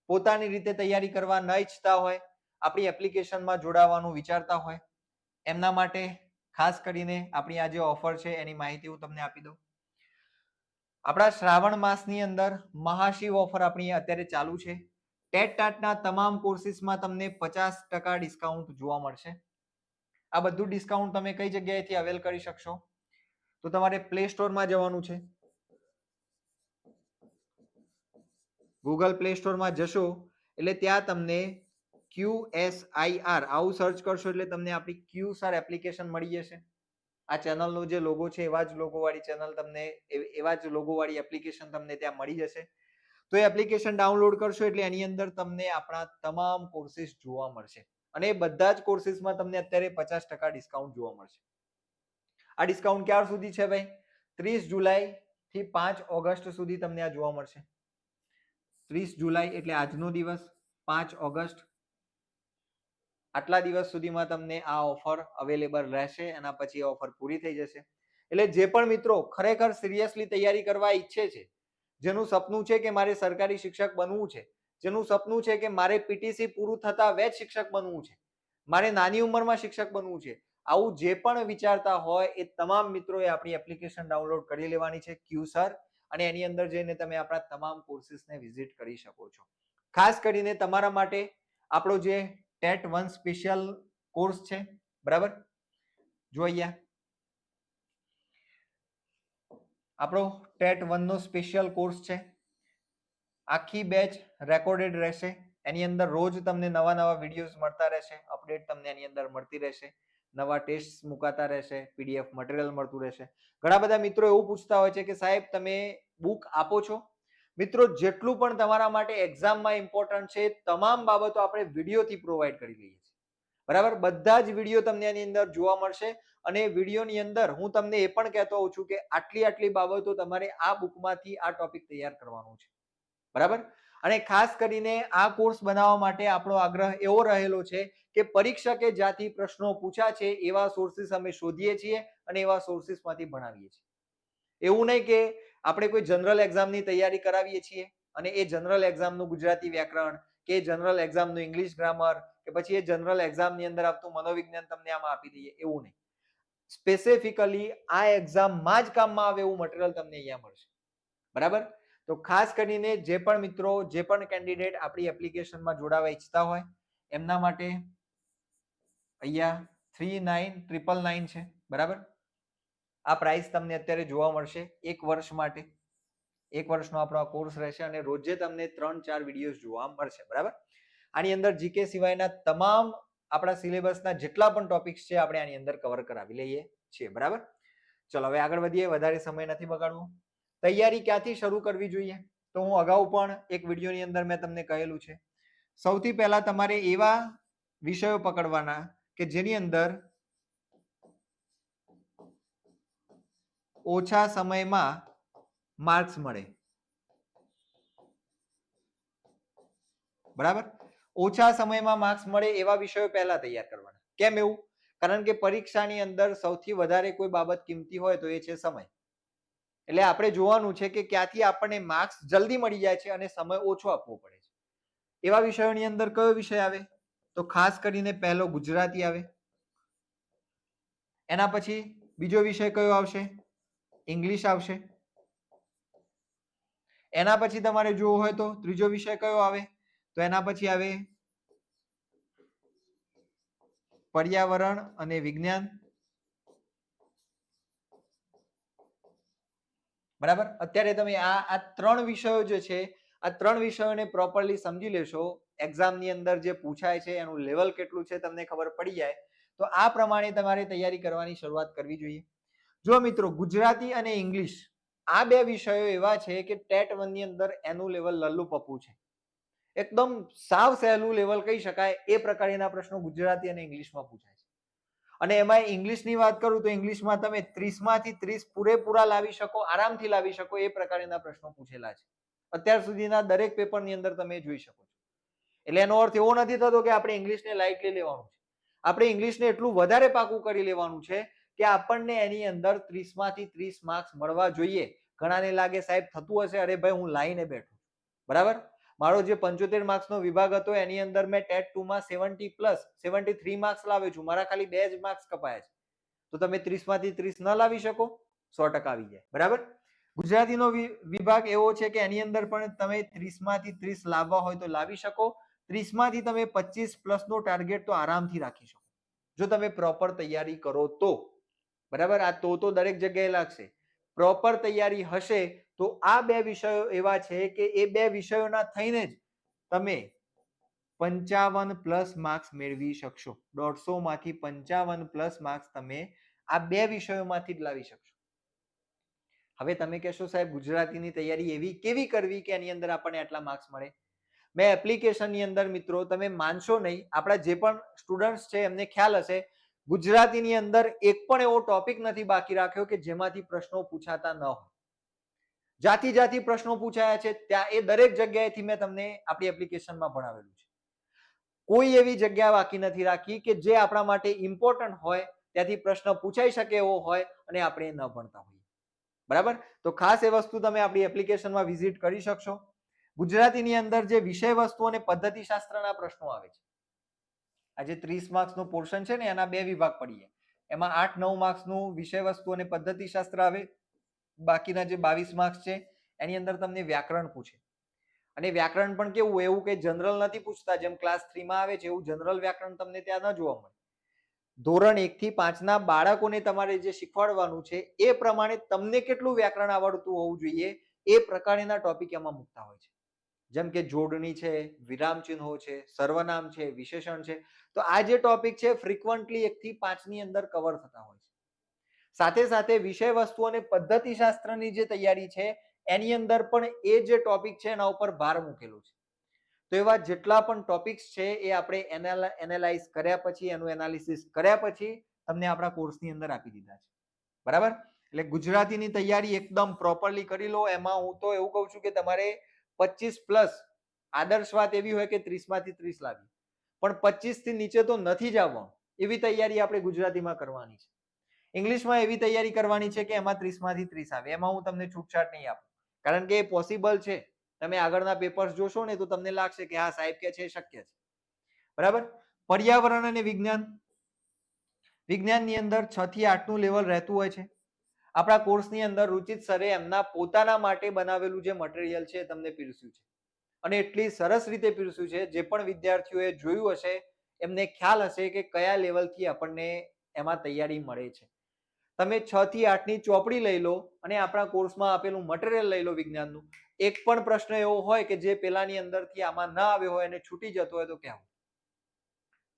પોતાની રીતે તૈયારી કરવા ન ઈચ્છતા હોય, આપણી એપ્લિકેશનમાં જોડાવાનું વિચારતા હોય, એમના માટે ખાસ કરીને આપણી આ જે ઓફર છે એની માહિતી હું તમને આપી દઉં. આપણા શ્રાવણ માસની અંદર મહાશિવ ઓફર આપણી અત્યારે ચાલુ છે. ટેટ ટાટના તમામ કોર્સિસમાં તમને 50% ડિસ્કાઉન્ટ જોવા મળશે. આ બધું ડિસ્કાઉન્ટ તમે કઈ જગ્યાએથી અવેલ કરી શકશો? તો તમારે પ્લે સ્ટોરમાં જવાનું છે. ગૂગલ પ્લે સ્ટોરમાં જશો એટલે ત્યાં તમને QSIR આવું સર્ચ કરશો એટલે તમને આપણી QSAR એપ્લિકેશન મળી જશે. આ ચેનલનો જે લોગો છે એવા જ લોગો વાળી ચેનલ તમને, એવા જ લોગો વાળી એપ્લિકેશન તમને ત્યાં મળી જશે. તો એ એપ્લિકેશન ડાઉનલોડ કરશો એટલે એની અંદર તમને આપણા તમામ કોર્સિસ જોવા મળશે અને બધા જ કોર્સિસમાં તમને અત્યારે 50% ડિસ્કાઉન્ટ જોવા મળશે. આ ડિસ્કાઉન્ટ ક્યાર સુધી છે ભાઈ? 30 જુલાઈ થી 5 ઓગસ્ટ સુધી તમને આ જોવા મળશે. 30 જુલાઈ એટલે આજનો દિવસ, 5 ઓગસ્ટ, આટલા દિવસ સુધીમાં તમને આ ઓફર અવેલેબલ રહેશે. એના પછી ઓફર પૂરી થઈ જશે. એટલે જે પણ મિત્રો ખરેખર સિરિયસલી તૈયારી કરવા ઈચ્છે છે, જેનું સપનું છે કે મારે સરકારી શિક્ષક બનવું છે, જેનું સપનું છે કે મારે પીટીસી પૂરું થતા વેદ શિક્ષક બનવું છે, મારે નાની ઉંમરમાં શિક્ષક બનવું છે, આવું જે પણ વિચારતા હોય એ તમામ મિત્રોએ આપણી એપ્લિકેશન ડાઉનલોડ કરી લેવાની છે QSAR, અને એની અંદર જઈને તમે આપણા તમામ કોર્સિસને વિઝિટ કરી શકો છો. ખાસ કરીને તમારા માટે આપણો જે ટેટ 1 સ્પેશિયલ કોર્સ છે, બરાબર, જો અહીંયા આપણો ટેટ 1 નો સ્પેશિયલ કોર્સ છે. આખી બેચ રેકોર્ડેડ રહેશે. એની અંદર રોજ તમને નવા વિડીયોઝ મળતા રહેશે, અપડેટ તમને એની અંદર મળતી રહેશે, નવા ટેસ્ટ મુકાતા રહેશે, પીડીએફ મટીરિયલ મળતું રહેશે. ઘણા બધા મિત્રો એવું પૂછતા હોય છે કે સાહેબ તમે બુક આપો છો? મિત્રો, જેટલું પણ તમારા માટે એક્ઝામમાં ઇમ્પોર્ટન્ટ છે તમામ બાબતો આપણે વિડીયોથી પ્રોવાઈડ કરી લઈએ છીએ. બરાબર, બધા જ વિડીયો તમને એની અંદર જોવા મળશે અને વિડીયોની અંદર હું તમને એ પણ કહેતો હોઉં છું કે આટલી બાબતો તમારે આ બુકમાંથી આ ટોપિક તૈયાર કરવાનો છે. બરાબર, અને ખાસ કરીને આ કોર્સ બનાવવા માટે આપણો આગ્રહ એવો રહેલો છે કે પરીક્ષકે જ્યાંથી પ્રશ્નો પૂછ્યા છે એવા સોર્સિસ અમે શોધીએ છીએ અને એવા સોર્સિસમાંથી ભણાવીએ છીએ. એવું નહીં કે આપણે કોઈ જનરલ એક્ઝામની તૈયારી કરાવીએ છીએ અને એ જનરલ એક્ઝામનું ગુજરાતી વ્યાકરણ કે જનરલ એક્ઝામનું ઇંગ્લિશ ગ્રામર કે પછી એ જનરલ એક્ઝામની અંદર આવતું મનોવિજ્ઞાન તમને આમાં આપી દઈએ, એવું નહીં. સ્પેસિફિકલી આ એક્ઝામમાં જ કામમાં આવે એવું મટીરિયલ તમને અહીંયા મળશે. બરાબર, તો ખાસ કરીને જે પણ મિત્રો, જે પણ કેન્ડિડેટ આપણી એપ્લિકેશનમાં જોડાવા ઈચ્છતા હોય એમના માટે અહીંયા 3999 છે. બરાબર, આ પ્રાઇસ તમને અત્યારે જોવા મળશે 1 વર્ષ માટે. 1 વર્ષનો આપણો આ કોર્સ રહેશે અને રોજે તમને 3-4 વિડીયોઝ જોવા મળશે. બરાબર, આની અંદર જીકે સિવાયના તમામ આપણા સિલેબસના જેટલા પણ ટોપિક્સ છે આપણે આની અંદર કવર કરાવી લઈએ છીએ. બરાબર, ચલો હવે આગળ વધીએ, વધારે સમય નથી બગાડવો. તૈયારી ક્યાંથી શરૂ કરવી જોઈએ? તો હું અગાઉ પણ એક વિડીયોની અંદર મેં તમને કહેલું છે. સૌથી પહેલા તમારે એવા વિષયો પકડવાના કે જેની અંદર ઓછા સમયમાં માર્ક્સ મળે. બરાબર, ઓછા સમયમાં માર્ક્સ મળે એવા વિષયો પહેલા તૈયાર કરવાના. કેમ એવું? કારણ કે પરીક્ષાની અંદર સૌથી વધારે કોઈ બાબત કિંમતી હોય તો એ છે સમય. એટલે આપણે જોવાનું છે કે ક્યાંથી આપણને માર્ક્સ જલ્દી મળી જાય છે અને સમય ઓછો આપવો પડે છે. એવા વિષયોની અંદર કયો વિષય આવે? તો ખાસ કરીને પહેલો ગુજરાતી આવે, એના પછી બીજો વિષય કયો આવશે? ઇંગ્લિશ આવશે. એના પછી તમારે જોવું હોય તો ત્રીજો વિષય કયો આવે? તો એના પછી આવે પર્યાવરણ અને વિજ્ઞાન. બરાબર. અત્યારે તમે આ ત્રણ વિષયો જે છે, આ ત્રણ વિષયોને પ્રોપરલી સમજી લેશો, એક્ઝામની અંદર જે પૂછાય છે એનું લેવલ કેટલું છે તમને ખબર પડી જાય, તો આ પ્રમાણે તમારે તૈયારી કરવાની શરૂઆત કરવી જોઈએ. જો મિત્રો, ગુજરાતી અને ઇંગ્લિશ આ બે વિષયો એવા છે કે ટેટ 1 ની અંદર એનું લેવલ લલ્લુ પપ્પુ છે. એકદમ સાવ સહેલું લેવલ કહી શકાય એ પ્રકારના પ્રશ્નો ગુજરાતી અને ઇંગ્લિશમાં પૂછાય છે. અને એમાં ઇંગ્લિશની વાત કરું તો ઇંગ્લિશમાં તમે 30 માંથી 30 પૂરેપૂરા લાવી શકો, આરામથી લાવી શકો એ પ્રકારના પ્રશ્નો પૂછેલા છે અત્યાર સુધીના દરેક પેપરની અંદર તમે જોઈ શકો છો. એટલે એનો અર્થ એવો નથી થતો કે આપણે ઇંગ્લિશને લાઇટલી લેવાનું છે. આપણે ઇંગ્લિશને એટલું વધારે પાકું કરી લેવાનું છે કે આપણને એની અંદર 30 માંથી 30 માર્ક્સ મળવા જોઈએ. ઘણાને લાગે સાહેબ થતું હશે, અરે ભાઈ હું લાઈને બેઠો, બરાબર. મારો જે 75 માર્ક્સનો વિભાગ હતો એની અંદર મેં ટેટ 2 માં 70 પ્લસ 73 માર્ક્સ લાવ્યો છું. મારા ખાલી 2 જ માર્ક્સ કપાયા છે. તો તમે 30 માંથી 30 ન લાવી શકો? 100% આવી જાય, બરાબર. ગુજરાતીનો વિભાગ એવો છે કે એની અંદર પણ તમે 30 માંથી 30 લાવવા હોય તો લાવી શકો. 30 માંથી તમે 25 પ્લસ નો ટાર્ગેટ તો આરામથી રાખી શકો જો તમે પ્રોપર તૈયારી કરો તો, બરાબર. આ તો દરેક જગ્યાએ લાગશે. પ્રોપર તૈયારી હશે તો આ બે વિષયો એવા છે કે એ બે વિષયોના થઈને જ તમે 55 પ્લસ માર્ક્સ મેળવી શકશો. 150 માંથી 55 પ્લસ માર્ક્સ તમે આ બે વિષયોમાંથી જ લાવી શકશો. હવે તમે કહેશો સાહેબ ગુજરાતીની તૈયારી એવી કેવી કરવી કે એની અંદર આપણને આટલા માર્ક્સ મળે? મેં એપ્લિકેશનની અંદર મિત્રો તમે માનશો નહીં, આપણા જે પણ સ્ટુડન્ટ્સ છે એમને ખ્યાલ હશે, ગુજરાતીની અંદર એક પણ એવો ટોપિક નથી બાકી રાખ્યો કે જેમાંથી પ્રશ્નો પૂછાતા ન હોય. જાતિ પ્રશ્નો પૂછાયા છે ત્યાં એ દરેક જગ્યાએથી મેં તમને આપણી એપ્લિકેશનમાં ભણાવેલું છે. કોઈ એવી જગ્યા બાકી નથી રાખી કે જે આપણા માટે ઇમ્પોર્ટન્ટ હોય, ત્યાંથી પ્રશ્ન પૂછાઈ શકે એવો હોય અને આપણે ન ભણતા હોઈએ, બરાબર. તો ખાસ એ વસ્તુ તમે આપણી એપ્લિકેશનમાં વિઝિટ કરી શકશો. ગુજરાતીની અંદર જે વિષય વસ્તુ અને પદ્ધતિશાસ્ત્રના પ્રશ્નો આવે છે, આજે 30 માર્ક્સનું પોર્શન છે ને એના બે વિભાગ પડીએ, એમાં 8-9 માર્ક્સનું વિષય વસ્તુ અને પદ્ધતિશાસ્ત્ર આવે. બાકીના જે 22 માર્ક્સ છે એની અંદર તમને વ્યાકરણ પૂછે. અને વ્યાકરણ પણ કેવું, એવું કે જનરલ નથી પૂછતા, જેમ ક્લાસ 3 માં આવે છે એવું જનરલ વ્યાકરણ તમને ત્યાં ન જોવા મળે. ધોરણ 1 થી 5 ના બાળકોને તમારે જે શીખવાડવાનું છે એ પ્રમાણે તમને કેટલું વ્યાકરણ આવડતું હોવું જોઈએ એ પ્રકારના ટોપિક એમાં મૂકતા હોય છે. જેમ કે જોડણી છે, વિરામ ચિહ્નો છે, સર્વનામ છે, વિશેષણ છે. તો આ જે ટોપિક છે ફ્રીક્વન્ટલી 1 થી 5 ની અંદર કવર થતા હોય છે. સાથે સાથે વિષય વસ્તુ અને પદ્ધતિશાસ્ત્રની જે તૈયારી છે એની અંદર પણ એ જે ટોપિક છે એના ઉપર ભાર મૂકેલો છે. તો એવા જેટલા પણ ટોપિક્સ છે એ આપણે એનાલાઇઝ કર્યા પછી, એનું એનાલિસિસ કર્યા પછી તમને આપણા કોર્સની અંદર આપી દીધા છે, બરાબર. એટલે ગુજરાતીની તૈયારી એકદમ પ્રોપરલી કરી લો. એમાં હું તો એવું કહું છું કે તમારે 25 પ્લસ, આદર્શ વાત એવી હોય કે 30 માંથી 30 લાવી, પણ 25 થી નીચે તો નથી જ આવવાનું એવી તૈયારી આપણે ગુજરાતીમાં કરવાની છે. ઇંગ્લિશમાં એવી તૈયારી કરવાની છે કે એમાં 30 માંથી 30 આવે. એમાં હું તમને છૂટછાટ નહીં આપું, કારણ કે એ પોસિબલ છે. તમે આગળના પેપર્સ જોશો ને તો તમને લાગશે કે હા સાહેબ કે છે, શક્ય છે, બરાબર. પર્યાવરણ અને વિજ્ઞાન, વિજ્ઞાનની અંદર 6 થી 8 નું લેવલ રહેતું હોય છે. આપણા કોર્સની અંદર રુચિત સરે એમના પોતાના માટે બનાવેલું જે મટીરિયલ છે તમને પીરસ્યું છે અને એટલી સરસ રીતે પીરસ્યું છે, જે પણ વિદ્યાર્થીઓએ જોયું હશે એમને ખ્યાલ હશે કે કયા લેવલથી આપણને એમાં તૈયારી મળે છે. તમે 6 થી 8 ની ચોપડી લઈ લો અને આપણા કોર્સમાં આપેલું મટીરિયલ લઈ લો વિજ્ઞાનનું, એક પણ પ્રશ્ન એવો હોય કે જે પેલાની અંદરથી આમાં ન આવ્યો હોય અને છૂટી જતો હોય તો કહેવું.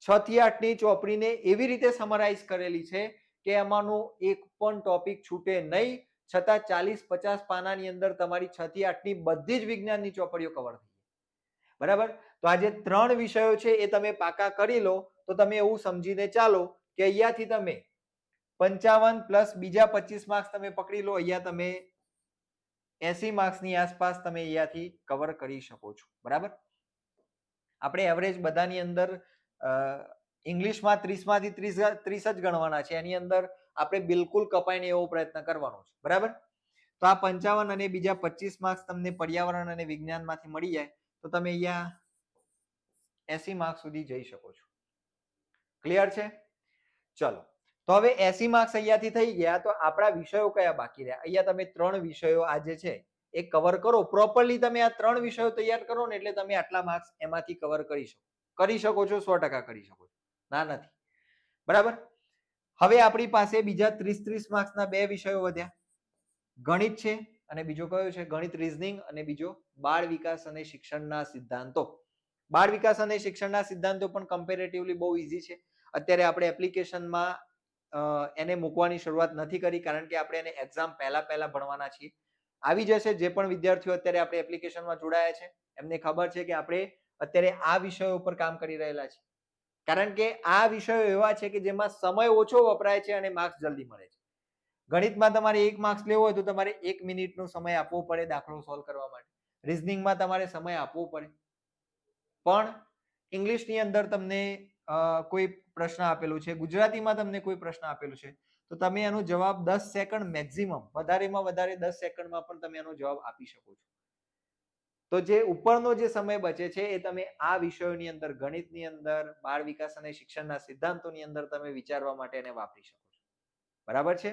6 થી 8 ની ચોપડીને એવી રીતે સમરાઇઝ કરેલી છે કે એમાંનો એક પણ ટોપિક છૂટે નહીં, છતાં 40-50 પાનાની અંદર તમારી 6 થી 8 ની બધી જ વિજ્ઞાનની ચોપડીઓ કવર થઈ જાય, બરાબર. તો આ જે 3 વિષયો છે એ તમે પાકા કરી લો તો તમે એવું સમજીને ચાલો કે અહીંયાથી તમે 55 પ્લસ બીજા 25 માર્ક્સ તમે પકડી લો, અહીંયા તમે 80 માર્ક્સની આસપાસ તમે અહીંયાથી કવર કરી શકો છો, બરાબર. આપણે એવરેજ બધાની અંદર ઇંગ્લિશમાં 30 માંથી 30 જ ગણવાના છે, એની અંદર આપણે બિલકુલ કપાઈને એવો પ્રયત્ન કરવાનો છે, બરાબર. તો આ 55 અને બીજા 25 માર્ક્સ તમને પર્યાવરણ અને વિજ્ઞાનમાંથી મળી જાય તો તમે અહીંયા 80 માર્ક્સ સુધી જઈ શકો છો. ક્લિયર છે? ચલો, તો હવે 80 માર્ક્સ અહીંયાથી થઈ ગયા. તો આપણા વિષયો કયા બાકી રહ્યા? અહીંયા તમે 3 વિષયો આજે છે એ કવર કરો પ્રોપરલી. તમે આ 3 વિષયો તૈયાર કરો ને એટલે તમે આટલા માર્ક્સ એમાંથી કવર કરી શકો છો. 100% કરી શકો છો. ના નથી, બરાબર. હવે આપણી પાસે બીજા 30 માર્ક્સના 2 વિષયો વધ્યા. ગણિત છે અને બીજો કયો છે? ગણિત રીઝનિંગ અને બીજો બાળ વિકાસ અને શિક્ષણના સિદ્ધાંતો. બાળ વિકાસ અને શિક્ષણના સિદ્ધાંતો પણ કમ્પેરેટિવલી બહુ ઈઝી છે. અત્યારે આપણે એપ્લિકેશનમાં એને મૂકવાની શરૂઆત નથી કરી કારણ કે આપણે એને એક્ઝામ પહેલા ભણવાના છીએ. આવી જશે. જે પણ વિદ્યાર્થીઓ અત્યારે આપણે એપ્લિકેશનમાં જોડાયા છે એમને ખબર છે કે આપણે અત્યારે આ વિષયો ઉપર કામ કરી રહેલા છીએ, કારણ કે આ વિષયો એવા છે કે જેમાં સમય ઓછો વપરાય છે અને માર્ક્સ જલ્દી મળે છે. ગણિતમાં તમારે 1 માર્ક્સ લેવો હોય તો તમારે 1 મિનિટનો સમય આપવો પડે દાખલો સોલ્વ કરવા માટે. રીઝનિંગમાં તમારે સમય આપવો પડે. પણ ઇંગ્લિશની અંદર તમને કોઈ પ્રશ્ન આપેલું છે, ગુજરાતીમાં તમને કોઈ પ્રશ્ન આપેલું છે તો તમે એનો જવાબ 10 સેકન્ડ મેક્સિમમ, વધારેમાં વધારે 10 સેકન્ડમાં પણ તમે એનો જવાબ આપી શકો છો. તો જે ઉપરનો જે સમય બચે છે એ તમે આ વિષયોની અંદર, ગણિતની અંદર, બાળ વિકાસ અને શિક્ષણના સિદ્ધાંતોની અંદર તમે વિચારવા માટે એને વાપરી શકો છો. બરાબર છે?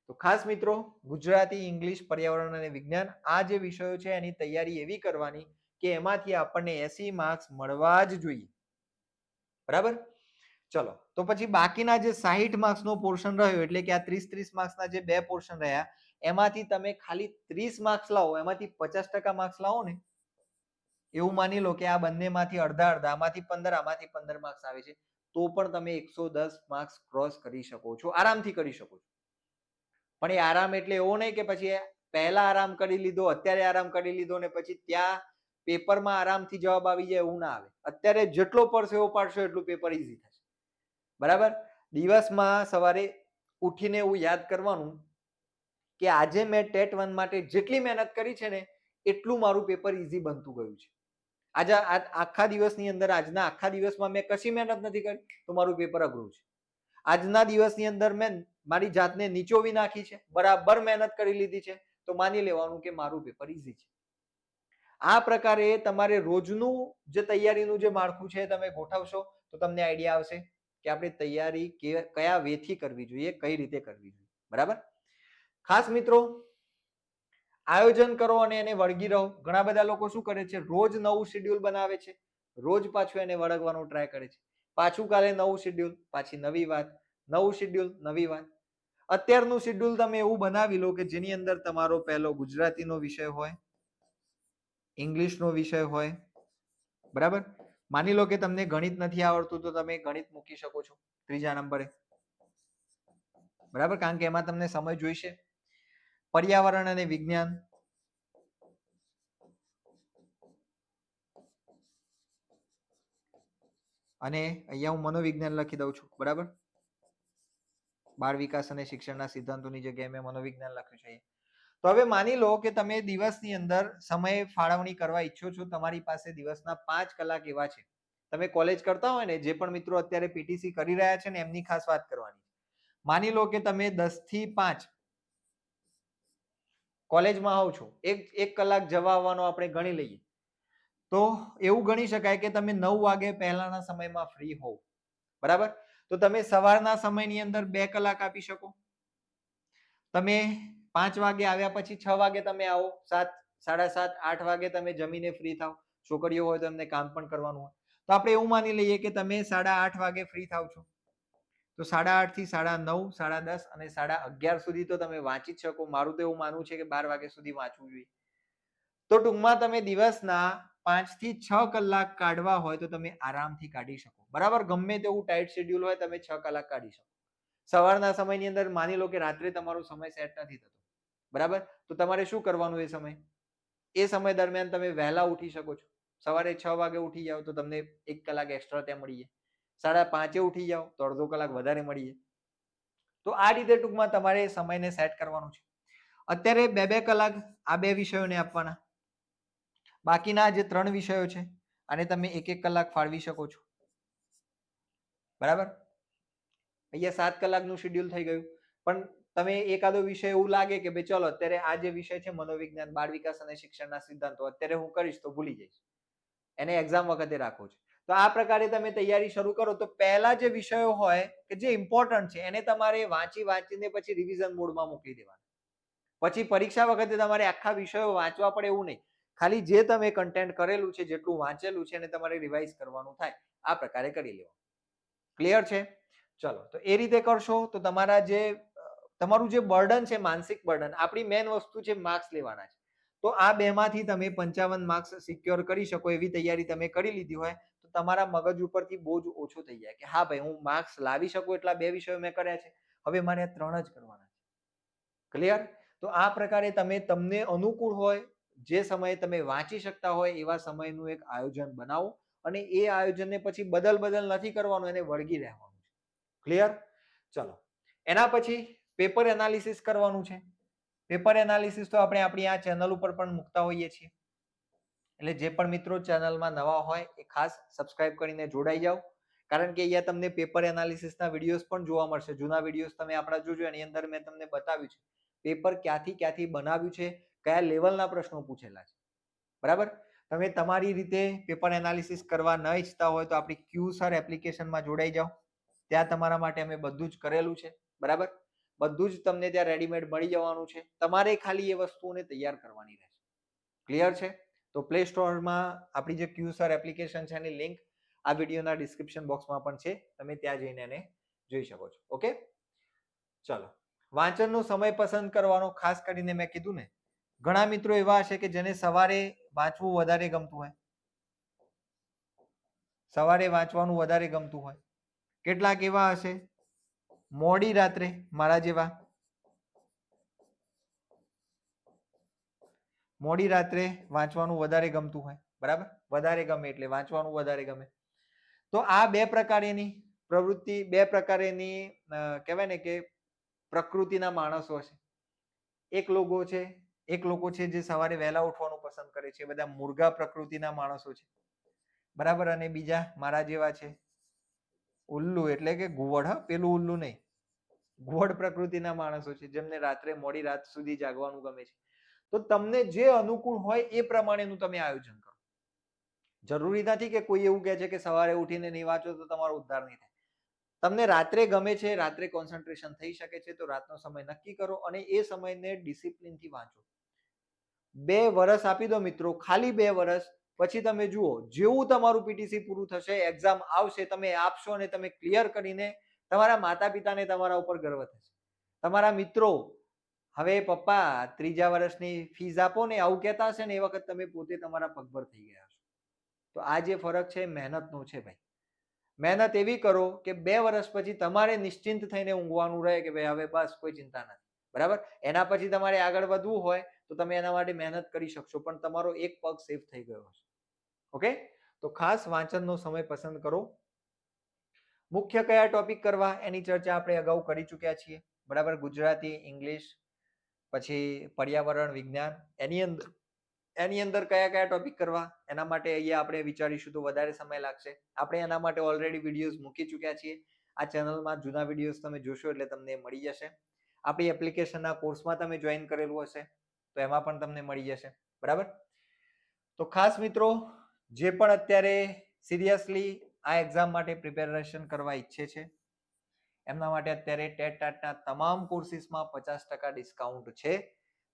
તો ખાસ મિત્રો, ગુજરાતી, ઇંગ્લિશ, પર્યાવરણ અને વિજ્ઞાન આ જે વિષયો છે એની તૈયારી એવી કરવાની કે એમાંથી આપણને 80 માર્ક્સ મળવા જ જોઈએ. બરાબર? ચલો, તો પછી બાકીના જે 60 માર્ક્સનો પોર્શન રહ્યો એટલે કે આ 30 માર્ક્સના જે 2 પોર્શન રહ્યા એમાંથી તમે ખાલી 30 માર્ક્સ લાવો, એમાંથી 50% માર્ક્સ લાવો ને, એવું માની લો કે આ બંનેમાંથી અડધા આમાંથી 15 આમાંથી 15 માર્ક્સ આવે છે તો પણ તમે 110 માર્ક્સ ક્રોસ કરી શકો છો, આરામથી કરી શકો છો. પણ એ આરામ એટલે એવો નહીં કે પછી પહેલા આરામ કરી લીધો, અત્યારે આરામ કરી લીધો ને પછી ત્યાં પેપરમાં આરામથી જવાબ આવી જાય, એવું ના આવે. અત્યારે જેટલો પરસેવો પાડશો એટલું પેપર ઈઝી થશે. બરાબર? દિવસમાં સવારે ઉઠીને એવું યાદ કરવાનું કે આજે મેં ટેટ 1 માટે જેટલી મહેનત કરી છે ને એટલું મારું પેપર ઈઝી બનતું ગયું છે. આજે આખા દિવસની અંદર, આજના આખા દિવસમાં મેં કશી મહેનત નથી કરી તો મારું પેપર અઘરું છે. આજના દિવસની અંદર મેં મારી જાતને નીચોવી નાખી છે, બરાબર મહેનત કરી લીધી છે તો માની લેવાનું કે મારું પેપર ઈઝી છે. આ પ્રકારે તમારે રોજનું જે તૈયારીનું જે માળખું છે તમે ગોઠવશો તો તમને આઈડિયા આવશે કે આપણે તૈયારી કયા વેથી કરવી જોઈએ, કઈ રીતે કરવી જોઈએ. બરાબર? ખાસ મિત્રો, આયોજન કરો અને એને વળગી રહો. ઘણા બધા લોકો શું કરે છે, રોજ નવું શેડ્યુલ બનાવે છે, રોજ પાછું એને વળગવાનો ટ્રાય કરે છે. પાછું કાલે નવું શેડ્યુલ, પાછી નવી વાત, નવું શેડ્યુલ, નવી વાત. અત્યારનું શેડ્યુલ તમે એવું બનાવી લો કે જેની અંદર તમારો પહેલો ગુજરાતીનો વિષય હોય, ઇંગ્લિશનો વિષય હોય. બરાબર? માની લો કે તમને ગણિત નથી આવડતું તો તમે ગણિત મૂકી શકો છો 3જા નંબરે. બરાબર? કારણ કે એમાં તમને સમય જોઈશે. પર્યાવરણ અને વિજ્ઞાન, અને અહીંયા હું મનોવિજ્ઞાન લખી દઉં છું. બરાબર? બાળ વિકાસ અને શિક્ષણના સિદ્ધાંતોની જગ્યાએ મેં મનોવિજ્ઞાન લખ્યું છે. તો હવે માની લો કે તમે દિવસની અંદર સમય ફાળવણી કરવા ઈચ્છો છો. તમારી પાસે દિવસના 5 કલાક એવા છે. તમે કોલેજ કરતા હોય ને, જે પણ મિત્રો અત્યારે પીટીસી કરી રહ્યા છે ને એમની ખાસ વાત કરવાની. માની લો કે તમે 10 થી 5 કોલેજમાં આવો છો, એક કલાક જવા આવવાનો આપણે ગણી લઈએ તો એવું ગણી શકાય કે તમે 9 વાગે પહેલાના સમયમાં ફ્રી હોવ. બરાબર? તો તમે સવારના સમયની અંદર 2 કલાક આપી શકો. તમે 5 વાગે આવ્યા પછી 6 વાગે તમે આવો, 7, 7:30, 8 વાગે તમે જમીને ફ્રી થાવ. છોકરીઓ હોય તો એમને કામ પણ કરવાનું હોય. તો આપણે એવું માની લઈએ કે તમે 8:30 વાગે ફ્રી થાવ છો. તો 8:30 થી 9:30, 10:30 અને 11:30 સુધી તો તમે વાંચી જ શકો. મારું તો એવું માનવું છે કે 12 વાગ્યા સુધી વાંચવું જોઈએ. તો ટૂંકમાં તમે દિવસના 5 થી 6 કલાક કાઢવા હોય તો તમે આરામથી કાઢી શકો. બરાબર? ગમે તેવું ટાઈટ શેડ્યુલ હોય તમે 6 કલાક કાઢી શકો. સવારના સમયની અંદર માની લો કે રાત્રે તમારો સમય સેટ નથી થતો. બરાબર? તો તમારે શું કરવાનું એ સમય? એ સમય દરમિયાન તમે વહેલા ઉઠી શકો છો. સવારે 6 વાગે ઉઠી જાઓ તો તમને 1 કલાક એક્સ્ટ્રા ત્યાં મળી જાય. 5:30 ઉઠી જાઓ તો અડધો કલાક વધારે મળી જાય. તો આ રીતે ટૂંકમાં તમારે સમયને સેટ કરવાનું છે. અત્યારે 2-2 કલાક આ 2 વિષયોને આપવાના. બાકીના જે 3 વિષયો છે આને તમે 1-1 કલાક ફાળવી શકો છો. બરાબર? અહીંયા 7 કલાકનું શેડ્યુલ થઈ ગયું. પણ તમે એકાદો વિષય એવું લાગે કે ભાઈ ચલો અત્યારે આ જે વિષય છે મનોવિજ્ઞાન, બાળ વિકાસ અને શિક્ષણના સિદ્ધાંતો અત્યારે હું કરીશ તો ભૂલી જઈશ, એને એક્ઝામ વખતે રાખો છે. તો આ પ્રકારે તમે તૈયારી શરૂ કરો તો પહેલા જે વિષયો હોય કે જે ઇમ્પોર્ટન્ટ છે એને તમારે વાંચીને પછી રિવિઝન મોડમાં મૂકી દેવાના. પછી પરીક્ષા વખતે તમારે આખા વિષયો વાંચવા પડે એવું નહીં, ખાલી જે તમે કન્ટેન્ટ કરેલું છે, જેટલું વાંચેલું છે એને તમારે રિવાઇઝ કરવાનું થાય. આ પ્રકારે કરી લેવાનું. ક્લિયર છે? ચલો, તો એ રીતે કરશો તો તમારું જે બર્ડન છે, માનસિક બર્ડન, આપણી મેઇન વસ્તુ છે માર્ક્સ લેવાના છે. તો આ બેમાંથી તમે 55 માર્ક્સ સિક્યોર કરી શકો એવી તૈયારી તમે કરી લીધી હોય તો તમારા મગજ ઉપરથી બોજ ઓછો થઈ જાય કે હા ભાઈ હું માર્ક્સ લાવી શકું એટલા 2 વિષયો મેં કર્યા છે, હવે મારે 3 જ કરવાના છે. ક્લિયર? તો આ પ્રકારે તમે તમને અનુકૂળ હોય, જે સમયે તમે વાંચી શકતા હોય એવા સમયનું એક આયોજન બનાવો અને એ આયોજનને પછી બદલ નથી કરવાનું, એને વળગી રહેવાનું છે. ક્લિયર? ચલો, એના પછી પેપર એનાલિસિસ કરવાનું છે. પેપર એનાલિસિસ તો આપણે આપણી આ ચેનલ ઉપર પણ મૂકતા હોઈએ છીએ, એટલે જે પણ મિત્રો ચેનલમાં નવા હોય એ ખાસ સબસ્ક્રાઇબ કરીને જોડાઈ જાઓ, કારણ કે અહીંયા તમને પેપર એનાલિસિસના વિડીયોઝ પણ જોવા મળશે. જૂના વિડીયોઝ તમે આપણા જોજો, એની અંદર મેં તમને બતાવ્યું છે પેપર ક્યાંથી બનાવ્યું છે, કયા લેવલના પ્રશ્નો પૂછેલા છે. બરાબર? તમે તમારી રીતે પેપર એનાલિસિસ કરવા ન ઈચ્છતા હોય તો આપણી ક્યુસર એપ્લિકેશનમાં જોડાઈ જાઓ. ત્યાં તમારા માટે અમે બધું જ કરેલું છે. બરાબર? બધું જ તમને ત્યાં રેડીમેડ મળી જવાનું છે. તમારે ખાલી એ વસ્તુઓને તૈયાર કરવાની રહેશે. ક્લિયર છે? તો પ્લે સ્ટોરમાં આપણી જે ક્યુસર એપ્લિકેશન છે એની લિંક આ વિડીયોના ડિસ્ક્રિપ્શન બોક્સમાં પણ છે, તમે ત્યાં જઈને એને જોઈ શકો છો. ઓકે, ચલો, વાંચનનો સમય પસંદ કરવાનો ખાસ કરીને મેં કીધું ને, ઘણા મિત્રો એવા હશે કે જેને સવારે વાંચવું વધારે ગમતું હોય, સવારે વાંચવાનું વધારે ગમતું હોય. કેટલાક એવા હશે મોડી રાત્રે, મારા જેવા મોડી રાત્રે વાંચવાનું વધારે ગમતું હોય. બરાબર? વધારે ગમે એટલે વાંચવાનું વધારે ગમે. તો આ બે પ્રકારની પ્રવૃત્તિ, બે પ્રકારની કહેવાય ને કે પ્રકૃતિના માણસો છે. એક લોકો છે જે સવારે વહેલા ઉઠવાનું પસંદ કરે છે, બધા મુર્ગા પ્રકૃતિના માણસો છે. બરાબર? અને બીજા મારા જેવા છે ઉલ્લુ, એટલે કે ઘુવડ, પેલું ઉલ્લુ નહીં, ઘુવડ પ્રકૃતિના માણસો છે જેમને રાત્રે મોડી રાત સુધી જાગવાનું ગમે છે. તો તમને જે અનુકૂળ હોય એ પ્રમાણેનું તમે આયોજન કરો. જરૂરી નથી કે કોઈ એવું કહે છે કે સવારે ઉઠીને નહીં વાંચો તો તમારો ઉદ્ધાર નહીં થાય. તમને રાત્રે ગમે છે, રાત્રે કોન્સન્ટ્રેશન થઈ શકે છે, તો રાતનો સમય નક્કી કરો અને એ સમયને ડિસિપ્લિનથી વાંચો. 2 વર્ષ આપી દો મિત્રો, ખાલી 2 વર્ષ, પછી તમે જુઓ જેવું તમારું પીટીસી પૂરું થશે, એક્ઝામ આવશે, તમે આપશો અને તમે ક્લિયર કરીને તમારા માતા પિતાને તમારા ઉપર ગર્વ થશે. તમારા મિત્રો હવે પપ્પા 3જા વર્ષની ફીસ આપો ને આવું કહેતા હશે ને, એ વખત તમે પોતે તમારા પગભર થઈ ગયા હશો. તો આ જે ફરક છે મહેનતનો છે ભાઈ. મહેનત એવી કરો કે 2 વર્ષ પછી તમારે નિશ્ચિંત થઈને ઊંઘવાનું રહે કે ભાઈ હવે બસ કોઈ ચિંતા નથી. બરાબર? એના પછી તમારે આગળ વધવું હોય તો તમે એના માટે મહેનત કરી શકશો, પણ તમારો એક પગ સેફ થઈ ગયો હશે. ઓકે, તો ખાસ વાંચનનો સમય પસંદ કરો. મુખ્ય કયા ટોપિક કરવા એની ચર્ચા આપણે અગાઉ કરી ચૂક્યા છીએ. બરાબર? ગુજરાતી, ઇંગ્લિશ, પછી પર્યાવરણ વિજ્ઞાન, એની અંદર કયા ટોપિક કરવા એના માટે અહીંયા આપણે વિચારીશું તો વધારે સમય લાગશે. આપણે એના માટે ઓલરેડી વિડીયોઝ મૂકી ચૂક્યા છીએ. આ ચેનલમાં જૂના વિડીયોઝ તમે જોશો એટલે તમને મળી જશે. આપણી એપ્લિકેશનના કોર્સમાં તમે જોઈન કરેલું હશે તો એમાં પણ તમને મળી જશે. બરાબર? તો ખાસ મિત્રો, જે પણ અત્યારે સિરિયસલી આ એક્ઝામ માટે પ્રિપેરેશન કરવા ઈચ્છે છે એમના માટે અત્યારે ટેટ ટાટના તમામ કોર્સિસમાં 50% ડિસ્કાઉન્ટ છે.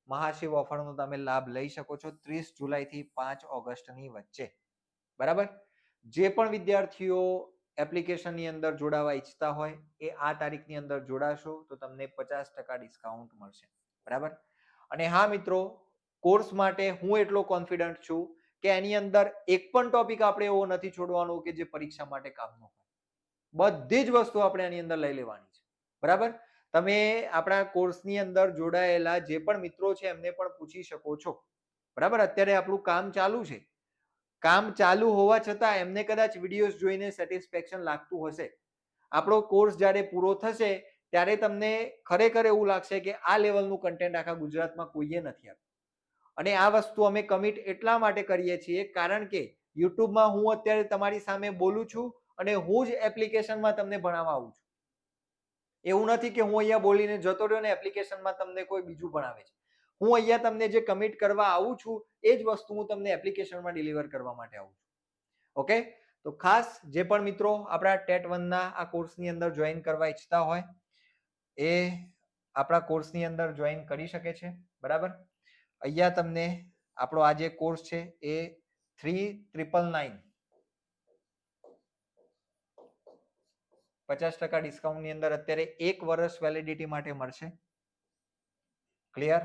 મહાશિવ ઓફરનો તમે લાભ લઈ શકો છો 30 જુલાઈથી 5 ઓગસ્ટની વચ્ચે. બરાબર? જે પણ વિદ્યાર્થીઓ એપ્લિકેશનની અંદર જોડાવા ઈચ્છતા હોય એ આ તારીખની અંદર જોડાશો તો તમને 50% ડિસ્કાઉન્ટ મળશે. બરાબર? અને હા મિત્રો, કોર્સ માટે હું એટલો કોન્ફિડન્ટ છું કે એની અંદર એક પણ ટોપિક આપણે એવો નથી છોડવાનો કે જે પરીક્ષા માટે કામનો હોય. બધી જ વસ્તુ આપણે એની અંદર લઈ લેવાની છે. બરાબર? તમે આપણા કોર્સની અંદર જોડાયેલા જે પણ મિત્રો છે એમને પણ પૂછી શકો છો. બરાબર? અત્યારે આપણું કામ ચાલુ છે. કામ ચાલુ હોવા છતાં એમને કદાચ વિડીયોઝ જોઈને સેટિસ્ફેક્શન લાગતું હશે. આપણો કોર્સ જ્યારે પૂરો થશે ત્યારે તમને ખરેખર એવું લાગશે કે આ લેવલનું કન્ટેન્ટ આખા ગુજરાતમાં કોઈએ નથી આપ્યું. અને આ વસ્તુ અમે કમિટ એટલા માટે કરીએ છીએ કારણ કે યુટ્યુબમાં હું અત્યારે તમારી સામે બોલું છું અને હું જ એપ્લિકેશનમાં તમને ભણાવવા આવું છું. એવું નથી કે હું અહીંયા બોલીને જતો રહ્યો ને એપ્લિકેશનમાં તમને કોઈ બીજું ભણાવે છે. હું અહીંયા તમને જે કમિટ કરવા આવું છું એ જ વસ્તુ હું તમને એપ્લિકેશનમાં ડિલિવર કરવા માટે આવું છું. ઓકે, તો ખાસ જે પણ મિત્રો આપણા ટેટ 1 ના આ કોર્સની અંદર જોઈન કરવા ઈચ્છતા હોય એ આપણા કોર્સની અંદર જોઈન કરી શકે છે. બરાબર, અહીંયા તમને આપણો આ જે કોર્સ છે એ 3999 50% ડિસ્કાઉન્ટની અંદર અત્યારે 1 વર્ષ વેલિડિટી માટે મળશે. ક્લિયર?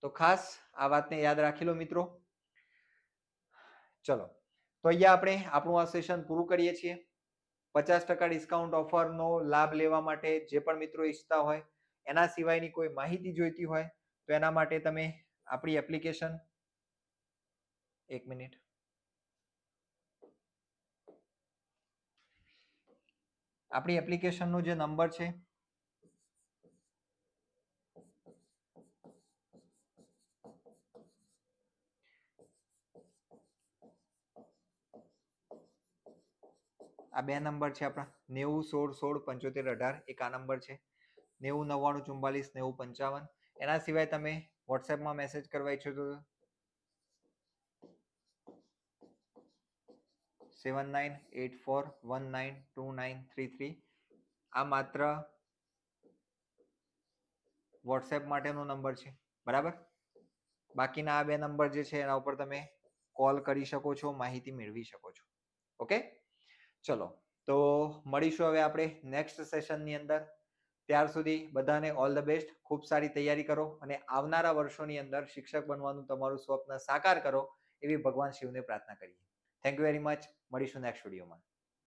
તો ખાસ આ વાતને યાદ રાખી લો મિત્રો. ચલો, તો અહીંયા આપણે આપણું આ સેશન પૂરું કરીએ છીએ. 50% ડિસ્કાઉન્ટ ઓફરનો લાભ લેવા માટે જે પણ મિત્રો ઈચ્છતા હોય, એના સિવાયની કોઈ માહિતી જોઈતી હોય તો એના માટે તમે આપણી એપ્લિકેશન, 1 મિનિટ, આપણી એપ્લિકેશનનો જે નંબર છે આ બે નંબર છે આપણા 9016167518 એક આ નંબર છે, 9099449055. એના સિવાય તમે વોટ્સએપમાં મેસેજ કરવા ઈચ્છો તો 7984192933. આ માત્ર વોટ્સએપ માટેનો નંબર છે. બરાબર, બાકીના આ બે નંબર જે છે એના ઉપર તમે કોલ કરી શકો છો, માહિતી મેળવી શકો છો. ઓકે, ચલો તો મળીશું હવે આપણે નેક્સ્ટ સેશનની અંદર. ત્યાર સુધી બધાને ઓલ ધ બેસ્ટ. ખૂબ સારી તૈયારી કરો અને આવનારા વર્ષોની અંદર શિક્ષક બનવાનું તમારું સ્વપ્ન સાકાર કરો એવી ભગવાન શિવને પ્રાર્થના કરીએ. Thank you very much. મળીશું નેક્સ્ટ વિડીયોમાં.